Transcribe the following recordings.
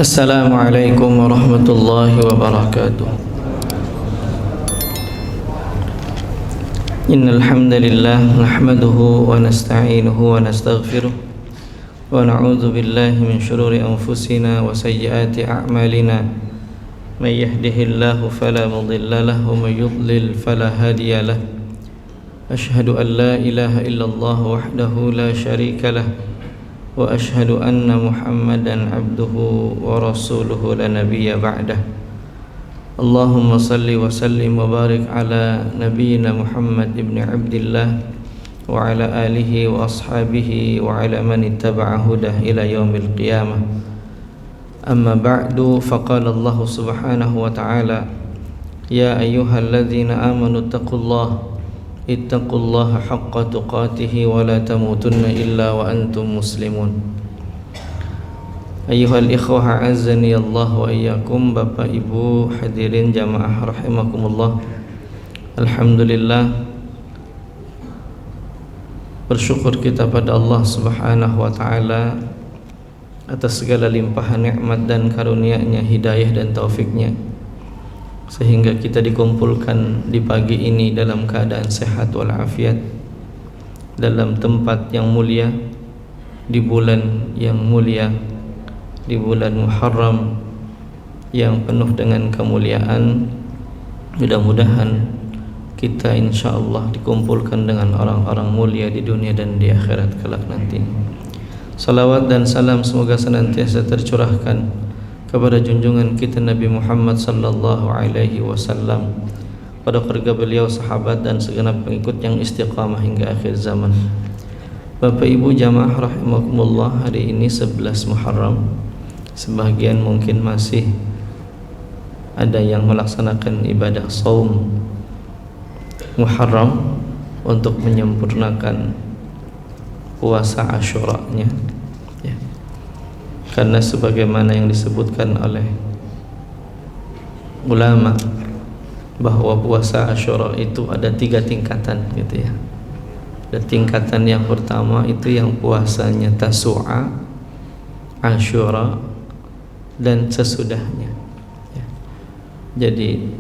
Assalamualaikum warahmatullahi wabarakatuh. Innal hamdalillah nahmaduhu wa nasta'inuhu wa nastaghfiruh wa na'udzu billahi min shururi anfusina wa sayyiati a'malina. May yahdihillahu fala mudilla lahu wa may yudlil fala hadiya lahu. Ashhadu an la ilaha illallah wahdahu la syarika lahu wa ashhadu anna Muhammadan abduhu wa rasuluhu la nabiyya ba'dah. Allahumma salli wa sallim wa barik ala nabiyyina Muhammad ibn Abdillah wa ala alihi wa ashabihi wa ala man ittaba'a hudah ila yaumil qiyamah. Amma ba'du, faqala Allah subhanahu wa ta'ala: ya ayyuhalladzina amanu taqullaha ittaqullaha haqqa tuqatih wa la tamutunna illa wa antum muslimun. Ayyuhal ikhwah, a'azzani Allah wa iyyakum. Bapak Ibu hadirin jamaah rahimakumullah. Alhamdulillah, bersyukur kita pada Allah Subhanahu wa taala atas segala limpahan nikmat dan karunia-Nya, hidayah dan taufiknya, sehingga kita dikumpulkan di pagi ini dalam keadaan sehat walafiat, dalam tempat yang mulia, di bulan yang mulia, di bulan Muharram yang penuh dengan kemuliaan. Mudah-mudahan kita insyaallah dikumpulkan dengan orang-orang mulia di dunia dan di akhirat kelak nanti. Salawat dan salam semoga senantiasa tercurahkan kepada junjungan kita Nabi Muhammad sallallahu alaihi wasallam, pada keluarga beliau, sahabat dan segenap pengikut yang istiqamah hingga akhir zaman. Bapak Ibu jamaah rahimakumullah, hari ini 11 Muharram. Sebagian mungkin masih ada yang melaksanakan ibadah saum Muharram untuk menyempurnakan puasa Asyura-nya, ya. Karena sebagaimana yang disebutkan oleh ulama bahwa puasa Asyura itu ada 3 tingkatan gitu ya. Ada tingkatan yang pertama itu yang puasanya Tasu'a, Asyura dan sesudahnya, ya. Jadi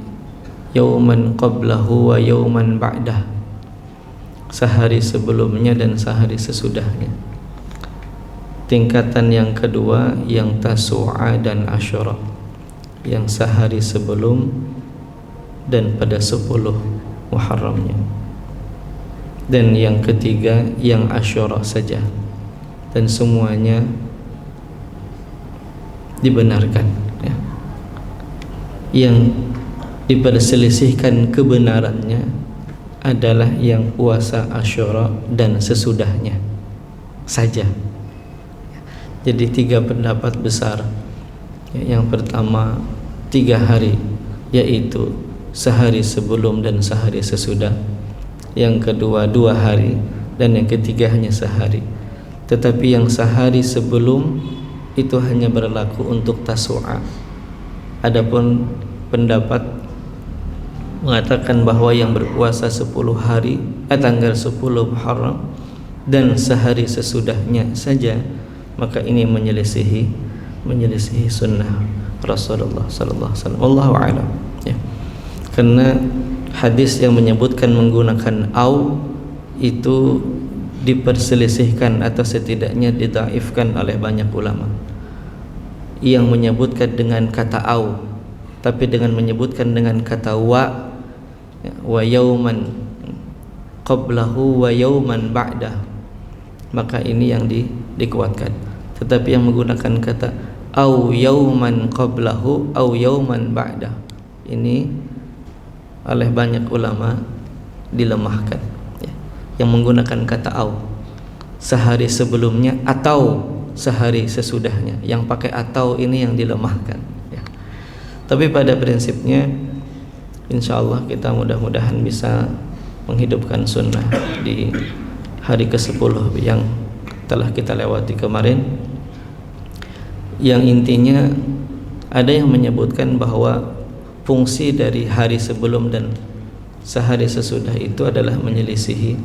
yauman qablahu wa yauman ba'dah, sehari sebelumnya dan sehari sesudahnya. Tingkatan yang kedua yang Tasu'a dan Asyura, yang sehari sebelum dan pada 10 Muharramnya. Dan yang ketiga yang Asyura saja, dan semuanya dibenarkan, ya. Yang diperselisihkan kebenarannya adalah yang puasa Asyura dan sesudahnya saja. Jadi 3 pendapat besar. Yang pertama 3 hari, yaitu sehari sebelum dan sehari sesudah. Yang kedua 2 hari, dan yang ketiga hanya sehari. Tetapi yang sehari sebelum itu hanya berlaku untuk Tasu'a. Adapun pendapat mengatakan bahwa yang berpuasa 10 hari tanggal 10 Muharram dan sehari sesudahnya saja, maka ini menyelisihi sunnah Rasulullah sallallahu alaihi wasallam. Wallahu a'lam, ya. Karena hadis yang menyebutkan menggunakan au itu diperselisihkan atau setidaknya didhaifkan oleh banyak ulama. Yang menyebutkan dengan kata au, tapi dengan menyebutkan dengan kata wa yauman qablahu wa yauman ba'dah, maka ini yang dikuatkan. Tetapi yang menggunakan kata au yauman qablahu au yauman ba'dah, ini oleh banyak ulama dilemahkan, ya. Yang menggunakan kata au, sehari sebelumnya atau sehari sesudahnya, yang pakai atau ini yang dilemahkan, ya. Tapi pada prinsipnya insyaallah kita mudah-mudahan bisa menghidupkan sunnah di hari ke-10 yang telah kita lewati kemarin, yang intinya ada yang menyebutkan bahwa fungsi dari hari sebelum dan sehari sesudah itu adalah menyelisihi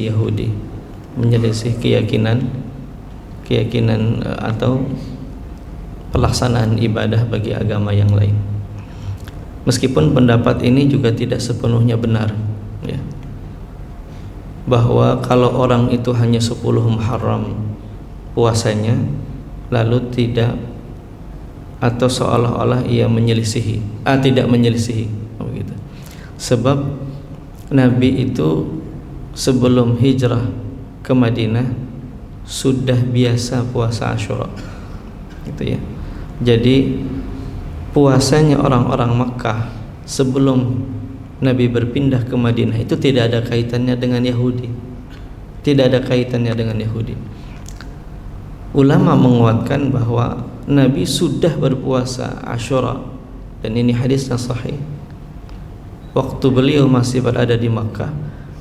Yahudi, menyelisih keyakinan atau pelaksanaan ibadah bagi agama yang lain. Meskipun pendapat ini juga tidak sepenuhnya benar, ya, bahwa kalau orang itu hanya 10 Muharram puasanya lalu tidak, atau seolah-olah ia menyelisihi, tidak menyelisihi begitu. Sebab Nabi itu sebelum hijrah ke Madinah sudah biasa puasa Asyura, gitu ya. Jadi puasanya orang-orang Makkah sebelum Nabi berpindah ke Madinah itu tidak ada kaitannya dengan Yahudi, tidak ada kaitannya dengan Yahudi. Ulama menguatkan bahwa Nabi sudah berpuasa Asyura, dan ini hadisnya sahih, waktu beliau masih berada di Makkah.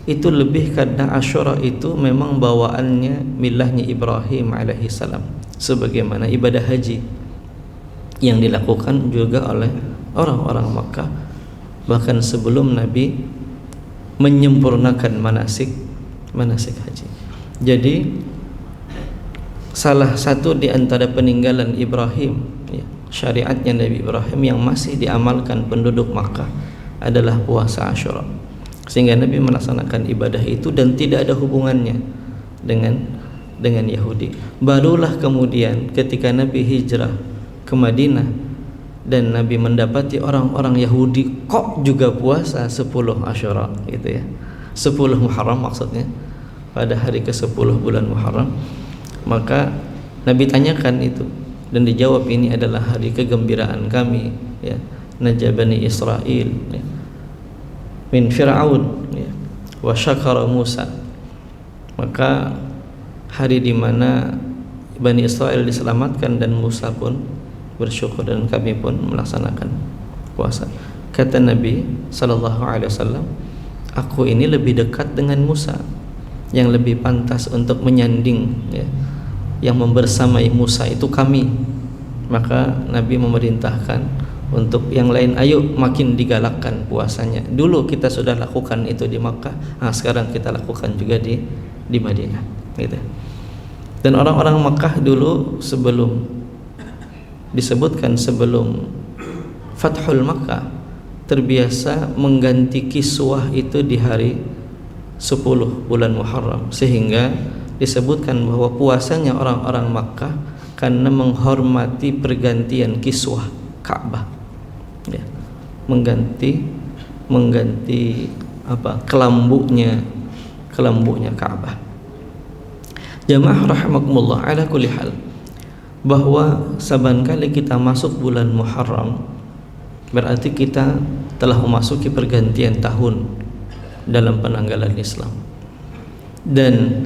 Itu lebih karena Asyura itu memang bawaannya milahnya Ibrahim alaihissalam, sebagaimana ibadah haji yang dilakukan juga oleh orang-orang Makkah bahkan sebelum Nabi menyempurnakan manasik haji. Jadi salah satu di antara peninggalan Ibrahim, ya, syariatnya Nabi Ibrahim yang masih diamalkan penduduk Makkah adalah puasa Asyura, sehingga Nabi melaksanakan ibadah itu dan tidak ada hubungannya dengan Yahudi. Barulah kemudian ketika Nabi hijrah ke Madinah dan Nabi mendapati orang-orang Yahudi kok juga puasa 10 Asyura, gitu ya, 10 Muharram maksudnya, pada hari ke-10 bulan Muharram. Maka Nabi tanyakan itu dan dijawab, ini adalah hari kegembiraan kami, ya, najah Bani Israel, ya, min Fir'aun, ya, wa syakara Musa. Maka hari di mana Bani Israel diselamatkan dan Musa pun bersyukur, dan kami pun melaksanakan puasa. Kata Nabi sallallahu alaihi wasallam, aku ini lebih dekat dengan Musa, yang lebih pantas untuk menyanding, ya, yang membersamai Musa itu kami. Maka Nabi memerintahkan untuk yang lain, ayo makin digalakkan puasanya. Dulu kita sudah lakukan itu di Makkah, sekarang kita lakukan juga di Madinah, gitu. Dan orang-orang Makkah dulu disebutkan sebelum Fathul Makkah terbiasa mengganti kiswah itu di hari 10 bulan Muharram, sehingga disebutkan bahwa puasanya orang-orang Makkah karena menghormati pergantian kiswah Ka'bah, ya, mengganti kelambunya Ka'bah. Jamaah rahimakumullah, ala kulli hal, bahwa saban kali kita masuk bulan Muharram berarti kita telah memasuki pergantian tahun dalam penanggalan Islam. Dan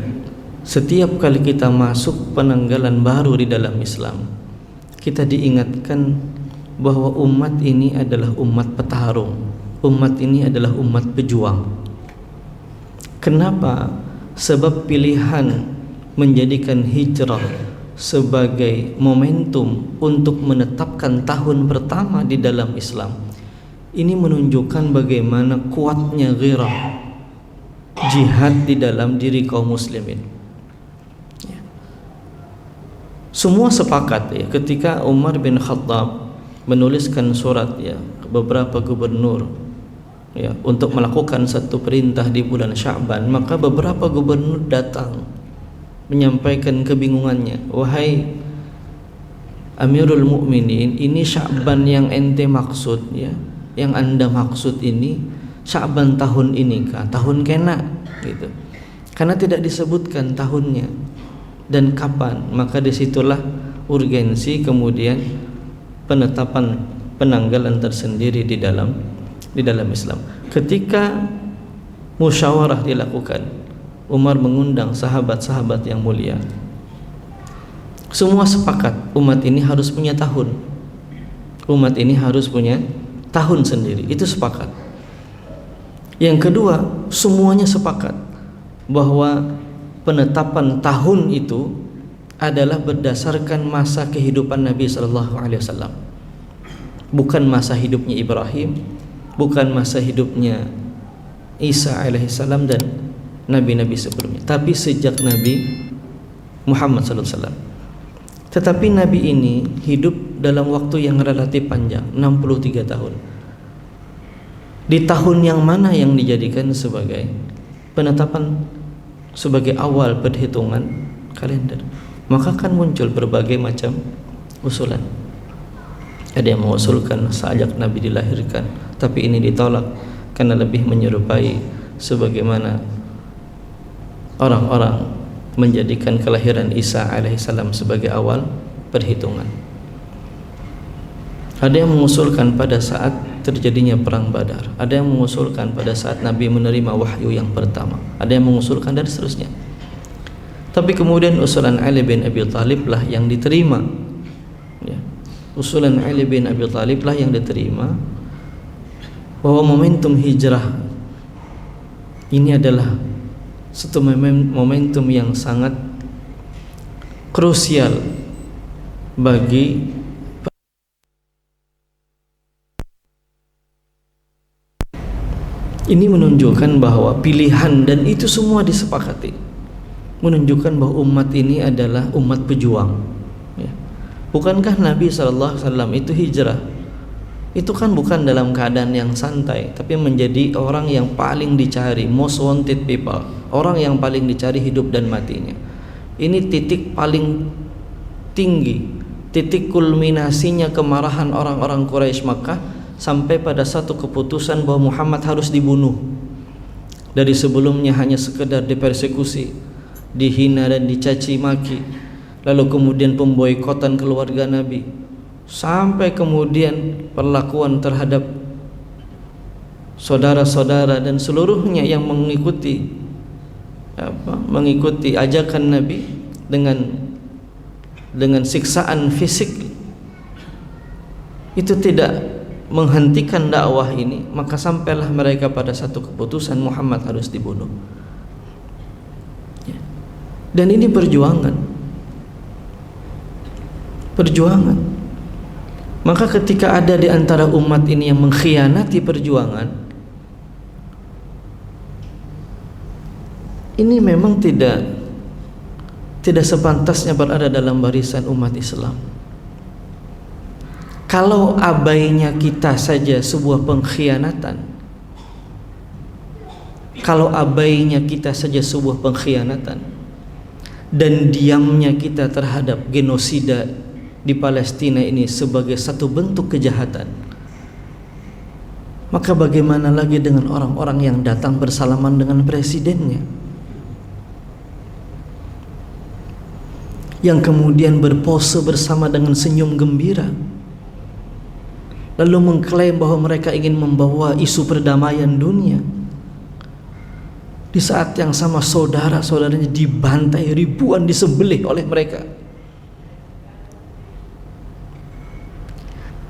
setiap kali kita masuk penanggalan baru di dalam Islam, kita diingatkan bahwa umat ini adalah umat petarung, umat ini adalah umat pejuang. Kenapa? Sebab pilihan menjadikan hijrah sebagai momentum untuk menetapkan tahun pertama di dalam Islam ini menunjukkan bagaimana kuatnya ghirah jihad di dalam diri kaum muslimin. Semua sepakat, ya, ketika Umar bin Khattab menuliskan surat, ya, ke beberapa gubernur, ya, untuk melakukan satu perintah di bulan Sya'ban, maka beberapa gubernur datang menyampaikan kebingungannya. Wahai Amirul Mukminin, ini Sya'ban yang ente maksud, ya, yang anda maksud ini Sya'ban tahun ini kah? Tahun kena, gitu. Karena tidak disebutkan tahunnya dan kapan. Maka disitulah urgensi kemudian penetapan penanggalan tersendiri di dalam Islam. Ketika musyawarah dilakukan, Umar mengundang sahabat-sahabat yang mulia. Semua sepakat umat ini harus punya tahun. Umat ini harus punya tahun sendiri. Itu sepakat. Yang kedua, semuanya sepakat bahwa penetapan tahun itu adalah berdasarkan masa kehidupan Nabi sallallahu alaihi wasallam. Bukan masa hidupnya Ibrahim, bukan masa hidupnya Isa alaihissalam dan nabi-nabi sebelumnya, tapi sejak Nabi Muhammad sallallahu alaihi wasallam. Tetapi Nabi ini hidup dalam waktu yang relatif panjang, 63 tahun. Di tahun yang mana yang dijadikan sebagai penetapan, sebagai awal perhitungan kalender? Maka kan muncul berbagai macam usulan. Ada yang mengusulkan sejak Nabi dilahirkan, tapi ini ditolak karena lebih menyerupai sebagaimana orang-orang menjadikan kelahiran Isa alaihissalam sebagai awal perhitungan. Ada yang mengusulkan pada saat terjadinya perang Badar, ada yang mengusulkan pada saat Nabi menerima wahyu yang pertama, ada yang mengusulkan dan seterusnya. Tapi kemudian usulan Ali bin Abi Thalib lah yang diterima, ya. Usulan Ali bin Abi Thalib lah yang diterima, bahwa momentum hijrah ini adalah satu momentum yang sangat krusial bagi ini menunjukkan bahwa pilihan dan itu semua disepakati, menunjukkan bahwa umat ini adalah umat pejuang, ya. Bukankah Nabi SAW itu hijrah itu kan bukan dalam keadaan yang santai, tapi menjadi orang yang paling dicari, most wanted people, orang yang paling dicari hidup dan matinya. Ini titik paling tinggi, titik kulminasinya kemarahan orang-orang Quraisy Makkah, sampai pada satu keputusan bahwa Muhammad harus dibunuh. Dari sebelumnya hanya sekedar dipersekusi, dihina dan dicaci maki, lalu kemudian pemboikotan keluarga Nabi, sampai kemudian perlakuan terhadap saudara-saudara dan seluruhnya yang mengikuti ajakan Nabi dengan siksaan fisik. Itu tidak menghentikan dakwah ini, maka sampailah mereka pada satu keputusan Muhammad harus dibunuh, ya. Dan ini perjuangan. Maka ketika ada di antara umat ini yang mengkhianati perjuangan, ini memang tidak sepantasnya berada dalam barisan umat Islam. Kalau abainya kita saja sebuah pengkhianatan, dan diamnya kita terhadap genosida di Palestina ini sebagai satu bentuk kejahatan, maka bagaimana lagi dengan orang-orang yang datang bersalaman dengan presidennya, yang kemudian berpose bersama dengan senyum gembira, lalu mengklaim bahwa mereka ingin membawa isu perdamaian dunia, di saat yang sama saudara-saudaranya dibantai ribuan, disembelih oleh mereka.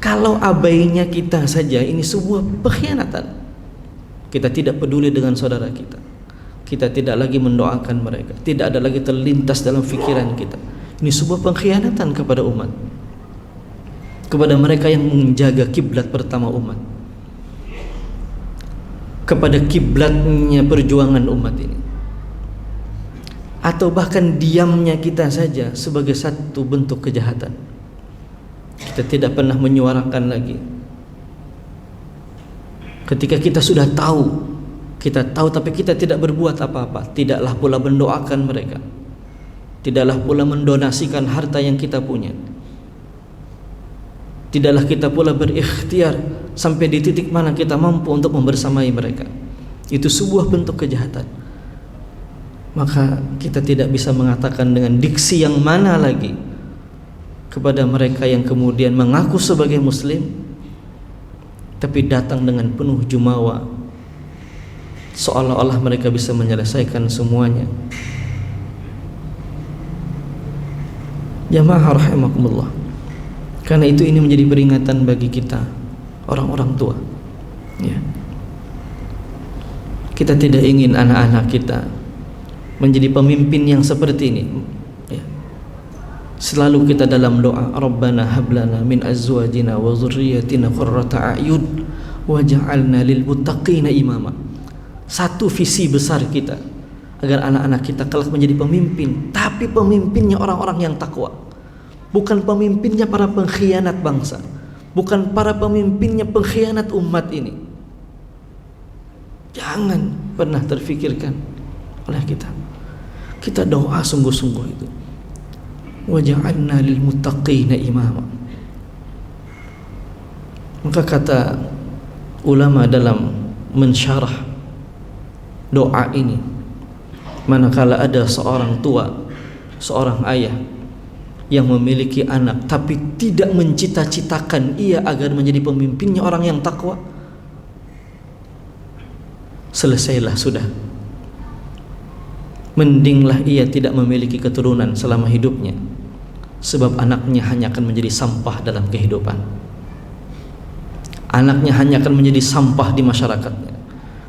Kalau abainya kita saja ini sebuah pengkhianatan, kita tidak peduli dengan saudara kita, kita tidak lagi mendoakan mereka, tidak ada lagi terlintas dalam pikiran kita, ini sebuah pengkhianatan kepada umat, kepada mereka yang menjaga kiblat pertama umat, kepada kiblatnya perjuangan umat ini. Atau bahkan diamnya kita saja sebagai satu bentuk kejahatan. Kita tidak pernah menyuarakan lagi. Ketika kita sudah tahu, tapi kita tidak berbuat apa-apa. Tidaklah pula mendoakan mereka, tidaklah pula mendonasikan harta yang kita punya, tidaklah kita pula berikhtiar sampai di titik mana kita mampu untuk membersamai mereka. Itu sebuah bentuk kejahatan. Maka kita tidak bisa mengatakan dengan diksi yang mana lagi kepada mereka yang kemudian mengaku sebagai muslim tapi datang dengan penuh jumawa, seolah-olah mereka bisa menyelesaikan semuanya. Jamaah rahimakumullah, karena itu ini menjadi peringatan bagi kita orang-orang tua, ya. Kita tidak ingin anak-anak kita menjadi pemimpin yang seperti ini, ya. Selalu kita dalam doa, Rabbana hablana min azwajina wa dzurriyyatina qurrata a'yun waj'alna lil muttaqina imama. Satu visi besar kita agar anak-anak kita kelak menjadi pemimpin, tapi pemimpinnya orang-orang yang takwa, bukan pemimpinnya para pengkhianat bangsa, bukan para pemimpinnya pengkhianat umat ini. Jangan pernah terfikirkan oleh kita. Kita doa sungguh-sungguh itu. Waj'alna lil muttaqina imama. Maka kata ulama dalam mensyarah doa ini, manakala ada seorang tua, seorang ayah yang memiliki anak tapi tidak mencita-citakan ia agar menjadi pemimpinnya orang yang takwa, selesailah sudah. Mendinglah ia tidak memiliki keturunan selama hidupnya, sebab anaknya hanya akan menjadi sampah dalam kehidupan. Anaknya hanya akan menjadi sampah di masyarakatnya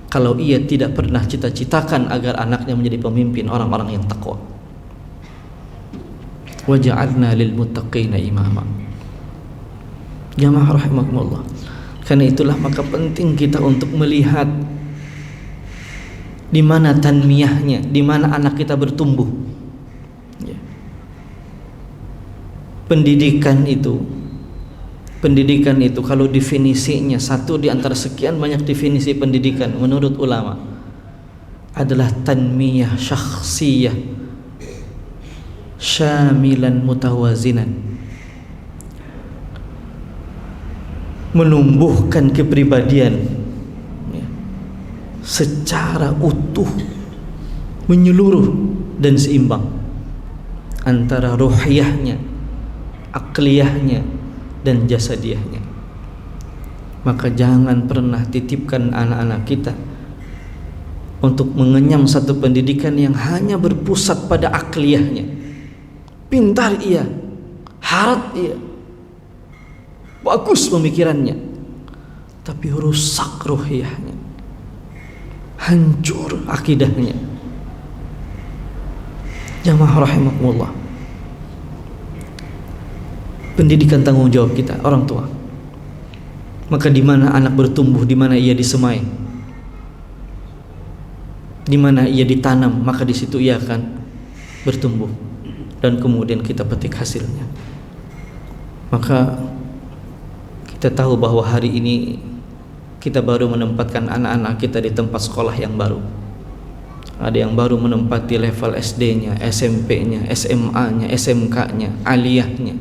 kalau ia tidak pernah cita-citakan agar anaknya menjadi pemimpin orang-orang yang takwa. Waja'alna lil muttaqina imama. Jamaah rahimakumullah. Karena itulah maka penting kita untuk melihat di mana tanmiyahnya, di mana anak kita bertumbuh. Ya. Pendidikan itu kalau definisinya, satu di antara sekian banyak definisi pendidikan menurut ulama, adalah tanmiyah syakhsiyah syamilan mutawazinan, menumbuhkan kepribadian secara utuh, menyeluruh dan seimbang antara ruhiyahnya, akliyahnya dan jasadiyahnya. Maka jangan pernah titipkan anak-anak kita untuk mengenyam satu pendidikan yang hanya berpusat pada akliyahnya. Pintar ia, harat ia, bagus pemikirannya, tapi rusak ruhiyahnya, hancur akidahnya. Jamaah rahimakumullah. Pendidikan tanggung jawab kita, orang tua. Maka di mana anak bertumbuh, di mana ia disemai, di mana ia ditanam, maka di situ ia akan bertumbuh dan kemudian kita petik hasilnya. Maka kita tahu bahwa hari ini kita baru menempatkan anak-anak kita di tempat sekolah yang baru. Ada yang baru menempati level SD-nya, SMP-nya, SMA-nya, SMK-nya, aliyahnya,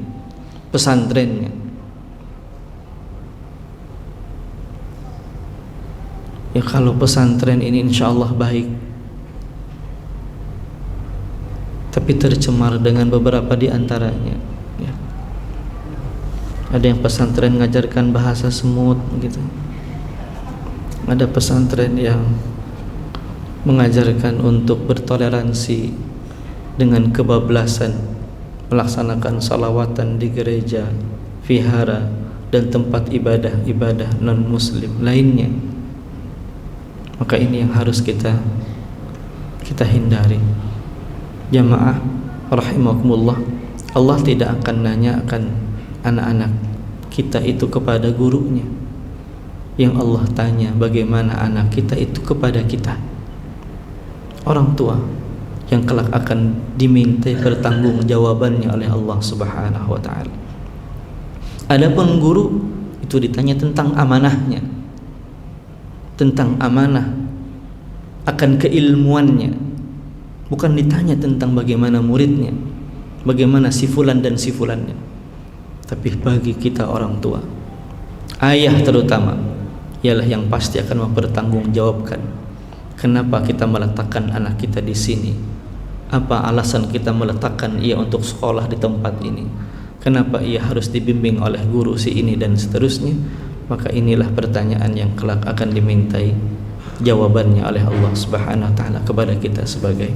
pesantrennya. Ya kalau pesantren ini insya Allah baik, tapi tercemar dengan beberapa di antaranya. Ya. Ada yang pesantren mengajarkan bahasa semut gitu. Ada pesantren yang mengajarkan untuk bertoleransi dengan kebablasan, melaksanakan salawatan di gereja, vihara dan tempat ibadah-ibadah non-muslim lainnya. Maka ini yang harus kita hindari. Jamaah rahimakumullah, Allah tidak akan nanyakan anak-anak kita itu kepada gurunya. Yang Allah tanya bagaimana anak kita itu kepada kita, orang tua, yang kelak akan diminta pertanggungjawabannya oleh Allah Subhanahu wa taala. Adapun guru itu ditanya tentang amanahnya, tentang amanah akan keilmuannya, bukan ditanya tentang bagaimana muridnya, bagaimana si fulan dan si fulannya. Tapi bagi kita orang tua, ayah terutama, ialah yang pasti akan mempertanggungjawabkan kenapa kita meletakkan anak kita di sini, apa alasan kita meletakkan ia untuk sekolah di tempat ini, kenapa ia harus dibimbing oleh guru si ini dan seterusnya. Maka inilah pertanyaan yang kelak akan dimintai jawabannya oleh Allah Subhanahu wa taala kepada kita sebagai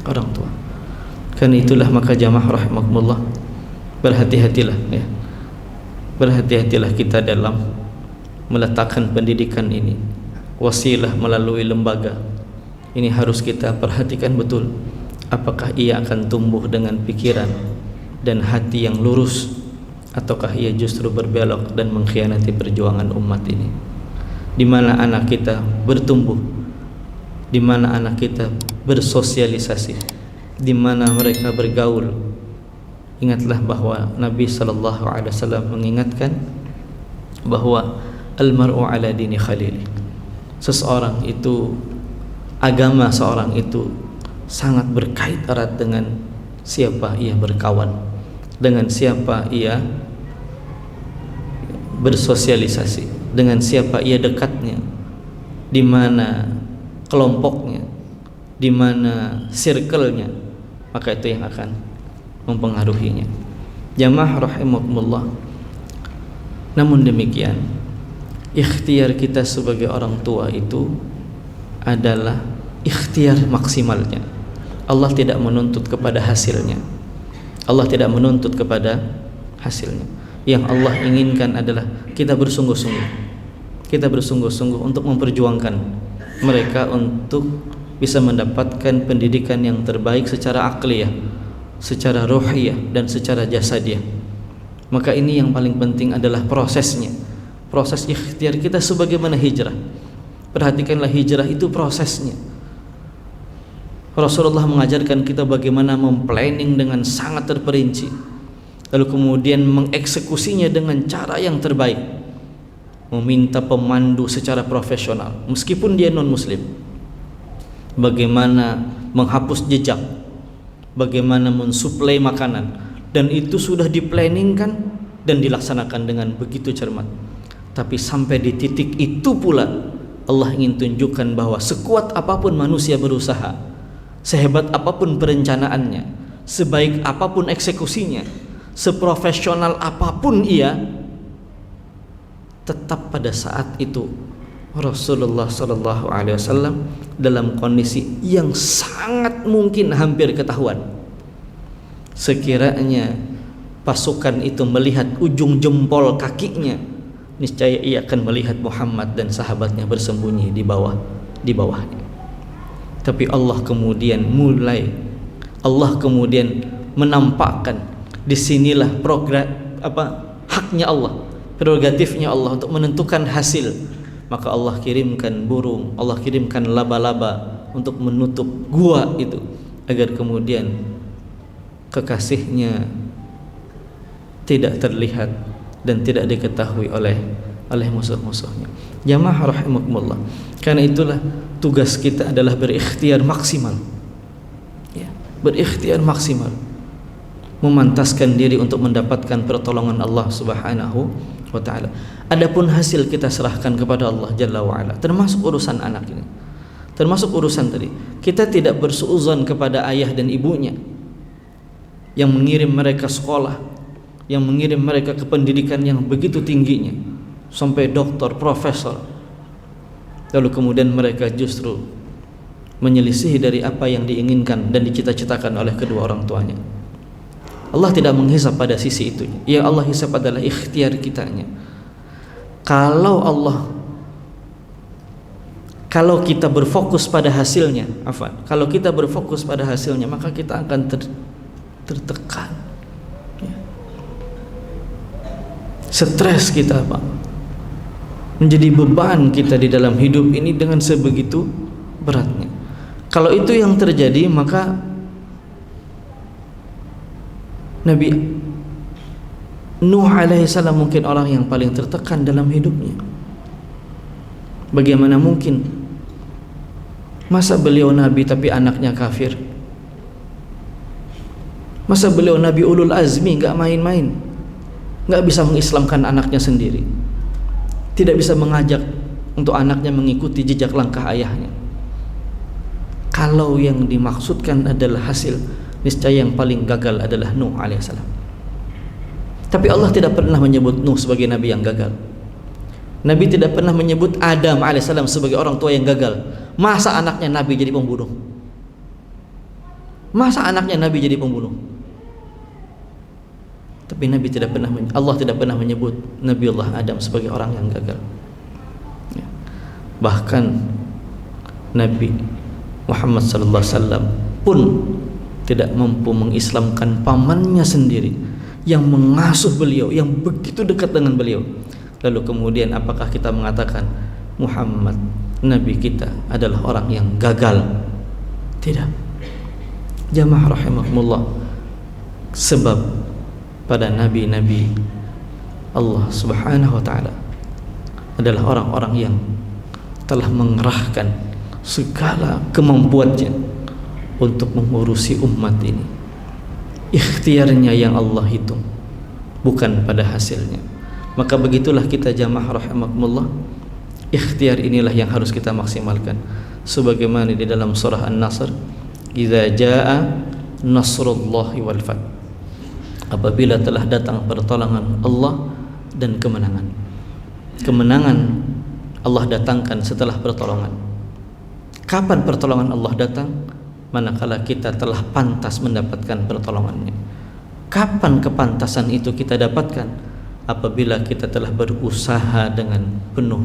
orang tua. Karena itulah maka jamaah rahimakumullah, berhati-hatilah ya. Berhati-hatilah kita dalam meletakkan pendidikan ini, wasilah melalui lembaga. Ini harus kita perhatikan betul, apakah ia akan tumbuh dengan pikiran dan hati yang lurus, ataukah ia justru berbelok dan mengkhianati perjuangan umat ini. Di mana anak kita bertumbuh, di mana anak kita bersosialisasi, di mana mereka bergaul, ingatlah bahwa Nabi sallallahu alaihi wasallam mengingatkan bahwa al-mar'u ala dini khalili. Seseorang itu, agama seorang itu sangat berkait erat dengan siapa ia berkawan, dengan siapa ia bersosialisasi, dengan siapa ia dekatnya, di mana kelompoknya, di mana circle-nya, maka itu yang akan mempengaruhinya. Jamaah rahimakumullah. Namun demikian, ikhtiar kita sebagai orang tua itu adalah ikhtiar maksimalnya. Allah tidak menuntut kepada hasilnya. Allah tidak menuntut kepada hasilnya. Yang Allah inginkan adalah kita bersungguh-sungguh. Kita bersungguh-sungguh untuk memperjuangkan mereka untuk bisa mendapatkan pendidikan yang terbaik secara akliyah, secara ruhiyah, dan secara jasadiah. Maka ini yang paling penting adalah prosesnya. Proses ikhtiar kita sebagaimana hijrah. Perhatikanlah, hijrah itu prosesnya. Rasulullah mengajarkan kita bagaimana memplanning dengan sangat terperinci, lalu kemudian mengeksekusinya dengan cara yang terbaik, meminta pemandu secara profesional meskipun dia non muslim, bagaimana menghapus jejak, bagaimana mensuplai makanan, dan itu sudah diplanningkan dan dilaksanakan dengan begitu cermat. Tapi sampai di titik itu pula Allah ingin tunjukkan bahwa sekuat apapun manusia berusaha, sehebat apapun perencanaannya, sebaik apapun eksekusinya, seprofesional apapun ia, tetap pada saat itu Rasulullah sallallahu alaihi wasallam dalam kondisi yang sangat mungkin hampir ketahuan. Sekiranya pasukan itu melihat ujung jempol kakinya, niscaya ia akan melihat Muhammad dan sahabatnya bersembunyi di bawahnya. Tapi Allah kemudian menampakkan disinilah haknya Allah, prerogatifnya Allah untuk menentukan hasil. Maka Allah kirimkan burung, Allah kirimkan laba-laba untuk menutup gua itu, agar kemudian kekasihnya tidak terlihat dan tidak diketahui oleh musuh-musuhnya. Jamaah rahimakumullah. Karena itulah tugas kita adalah berikhtiar maksimal. Ya, berikhtiar maksimal. Memantaskan diri untuk mendapatkan pertolongan Allah Subhanahu wa taala. Adapun hasil kita serahkan kepada Allah Jalla wa ala, termasuk urusan anak ini. Termasuk urusan tadi. Kita tidak bersuudzon kepada ayah dan ibunya yang mengirim mereka sekolah, yang mengirim mereka ke pendidikan yang begitu tingginya sampai doktor, profesor, lalu kemudian mereka justru menyelisihi dari apa yang diinginkan dan dicita-citakan oleh kedua orang tuanya. Allah tidak menghisap pada sisi itu. Yang Allah hisap adalah ikhtiar kitanya. Kalau kita berfokus pada hasilnya, kalau kita berfokus pada hasilnya, maka kita akan tertekan. Stres kita, Pak, menjadi beban kita di dalam hidup ini dengan sebegitu beratnya. Kalau itu yang terjadi, maka Nabi Nuh alaihissalam mungkin orang yang paling tertekan dalam hidupnya. Bagaimana mungkin? Masa beliau Nabi tapi anaknya kafir? Masa beliau Nabi ulul azmi gak main-main, gak bisa mengislamkan anaknya sendiri, tidak bisa mengajak untuk anaknya mengikuti jejak langkah ayahnya? Kalau yang dimaksudkan adalah hasil, niscaya yang paling gagal adalah Nuh alaihissalam. Tapi Allah tidak pernah menyebut Nuh sebagai nabi yang gagal. Nabi tidak pernah menyebut Adam alaihissalam sebagai orang tua yang gagal. Masa anaknya nabi jadi pembunuh? Masa anaknya nabi jadi pembunuh? Tapi Nabi tidak pernah, Allah tidak pernah menyebut Nabiullah Adam sebagai orang yang gagal. Bahkan Nabi Muhammad sallallahu alaihi wasallam pun tidak mampu mengislamkan pamannya sendiri yang mengasuh beliau, yang begitu dekat dengan beliau. Lalu kemudian apakah kita mengatakan Muhammad Nabi kita adalah orang yang gagal? Tidak. Jamaah rahimahumullah. Sebab para nabi-nabi Allah Subhanahu wa taala adalah orang-orang yang telah mengerahkan segala kemampuannya untuk mengurusi umat ini. Ikhtiarnya yang Allah hitung, bukan pada hasilnya. Maka begitulah kita jamaah rahimakumullah, ikhtiar inilah yang harus kita maksimalkan. Sebagaimana di dalam surah An-Nasr, idza jaa nasrullahi wal fath, apabila telah datang pertolongan Allah dan kemenangan. Kemenangan Allah datangkan setelah pertolongan. Kapan pertolongan Allah datang? Manakala kita telah pantas mendapatkan pertolongannya. Kapan kepantasan itu kita dapatkan? Apabila kita telah berusaha dengan penuh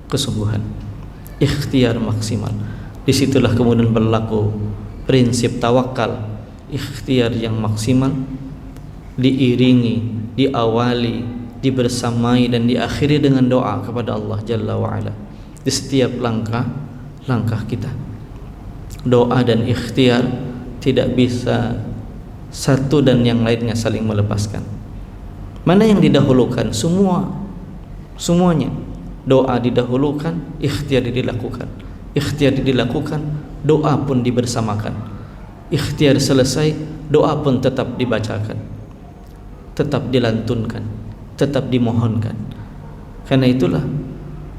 kesungguhan, ikhtiar maksimal. Disitulah kemudian berlaku prinsip tawakal, ikhtiar yang maksimal, diiringi, diawali, dibersamai dan diakhiri dengan doa kepada Allah Jalla wa'ala di setiap langkah kita. Doa dan ikhtiar tidak bisa satu dan yang lainnya saling melepaskan. Mana yang didahulukan? Semuanya. Doa didahulukan, ikhtiar dilakukan. Ikhtiar dilakukan, doa pun dibersamakan. Ikhtiar selesai, doa pun tetap dibacakan, tetap dilantunkan, tetap dimohonkan. Karena itulah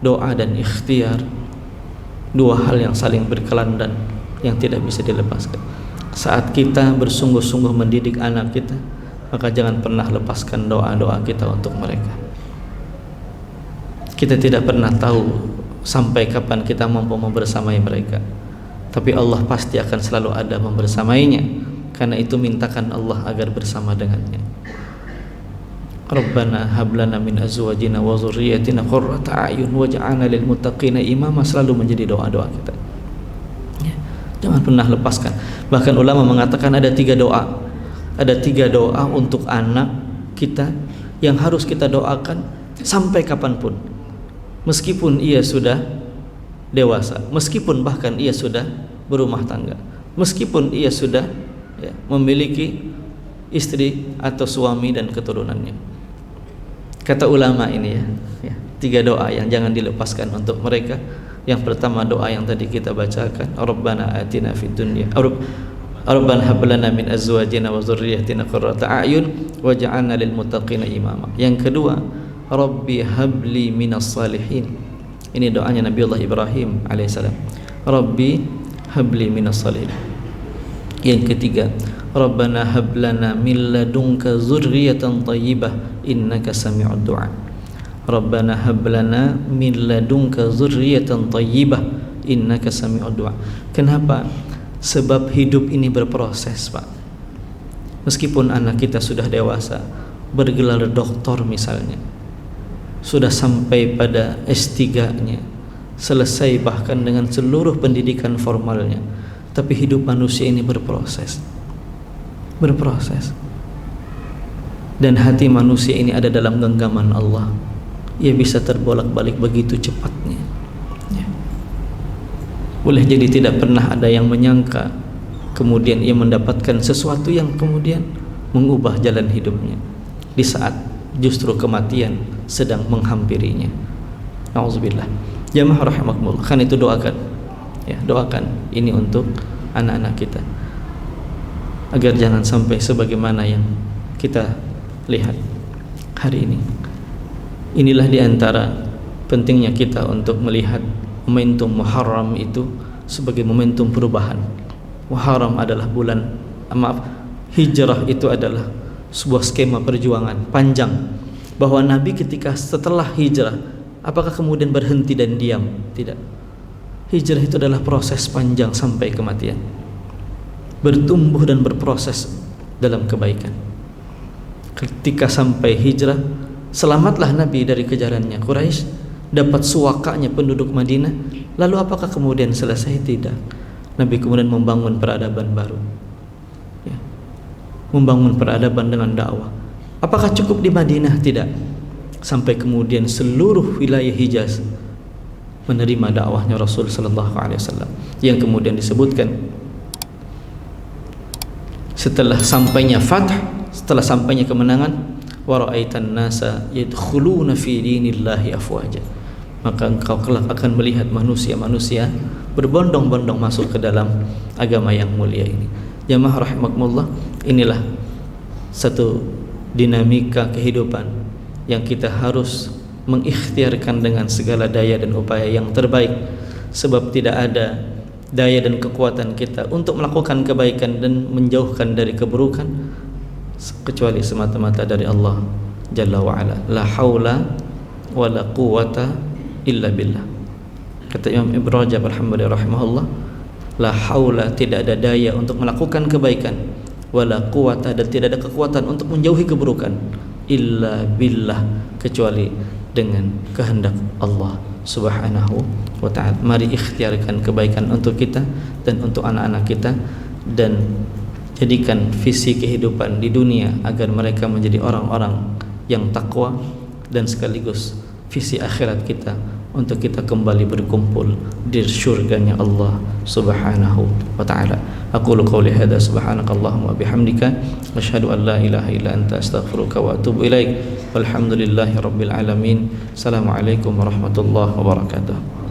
doa dan ikhtiar dua hal yang saling berkelandan, yang tidak bisa dilepaskan. Saat kita bersungguh-sungguh mendidik anak kita, maka jangan pernah lepaskan doa-doa kita untuk mereka. Kita tidak pernah tahu sampai kapan kita mampu membersamai mereka, tapi Allah pasti akan selalu ada membersamainya. Karena itu mintakan Allah agar bersama dengannya. Rabbana hablana min azwajina wa dzurriyyatina qurrata a'yun waj'alna lil muttaqina imama, selalu menjadi doa-doa kita. Jangan pernah lepaskan. Bahkan ulama mengatakan ada 3 doa. Ada 3 doa untuk anak kita yang harus kita doakan sampai kapanpun. Meskipun ia sudah dewasa, meskipun bahkan ia sudah berumah tangga, meskipun ia sudah memiliki istri atau suami dan keturunannya. Kata ulama ini 3 doa yang jangan dilepaskan untuk mereka. Yang pertama doa yang tadi kita bacakan, Rabbana atina fid dunya Rabbana hab lana min azwajina wa dzurriyyatina qurrata a'yun waj'alna lil muttaqina imama. Yang kedua, Rabbi habli minas salihin. Ini doanya Nabi Allah Ibrahim alaihissalam. Rabbi habli minas salihin. Yang ketiga, Rabbana hab lana min ladunka dzurriyyatan thayyibah innaka sami'ud du'a. Rabbana hab lana min ladunka dzurriyyatan thayyibah innaka sami'ud du'a. Kenapa? Sebab hidup ini berproses, Pak. Meskipun anak kita sudah dewasa, bergelar doktor misalnya, sudah sampai pada S3-nya, selesai bahkan dengan seluruh pendidikan formalnya, tapi hidup manusia ini berproses. Dan hati manusia ini ada dalam genggaman Allah. Ia bisa terbolak-balik begitu cepatnya. Boleh jadi tidak pernah ada yang menyangka, kemudian ia mendapatkan sesuatu yang kemudian mengubah jalan hidupnya di saat justru kematian sedang menghampirinya. Nauzubillah. Jamaah rahimakumullah. Kan itu doakan. Doakan ini untuk anak-anak kita, agar jangan sampai sebagaimana yang kita lihat hari ini. Inilah diantara pentingnya kita untuk melihat momentum Muharram itu sebagai momentum perubahan. Muharram adalah hijrah itu adalah sebuah skema perjuangan panjang, bahwa Nabi ketika setelah hijrah, apakah kemudian berhenti dan diam? Tidak. Hijrah itu adalah proses panjang sampai kematian, bertumbuh dan berproses dalam kebaikan. Ketika sampai hijrah, selamatlah Nabi dari kejarannya Quraisy, dapat suakanya penduduk Madinah. Lalu apakah kemudian selesai? Tidak. Nabi kemudian membangun peradaban baru, membangun peradaban dengan dakwah. Apakah cukup di Madinah? Tidak. Sampai kemudian seluruh wilayah Hijaz menerima dakwahnya Rasul sallallahu alaihi wasallam, yang kemudian disebutkan setelah sampainya Fath, setelah sampainya kemenangan, wa ra'aitan nasa yadkhuluna fi dinillahi afwaja, maka engkau kelak akan melihat manusia-manusia berbondong-bondong masuk ke dalam agama yang mulia ini. Jamaah rahimakumullah, inilah satu dinamika kehidupan yang kita harus mengikhtiarkan dengan segala daya dan upaya yang terbaik, sebab tidak ada daya dan kekuatan kita untuk melakukan kebaikan dan menjauhkan dari keburukan kecuali semata-mata dari Allah Jalla wa'ala. La haula wa la quwata illa billah. Kata Imam Ibn Rajab alhamdulillah rahimahullah, la haula, tidak ada daya untuk melakukan kebaikan, wala quwata, dan tidak ada kekuatan untuk menjauhi keburukan, illa billah, kecuali dengan kehendak Allah Subhanahu wa ta'ala. Mari ikhtiarkan kebaikan untuk kita dan untuk anak-anak kita, dan jadikan visi kehidupan di dunia agar mereka menjadi orang-orang yang takwa, dan sekaligus visi akhirat kita untuk kita kembali berkumpul di syurganya Allah Subhanahu wa ta'ala. Aqulu qawli hadza subhanakallahumma bihamdika asyhadu an la ilaha illa anta astaghfiruka wa atubu ilaik. Walhamdulillahi rabbil alamin. Assalamualaikum warahmatullahi wabarakatuh.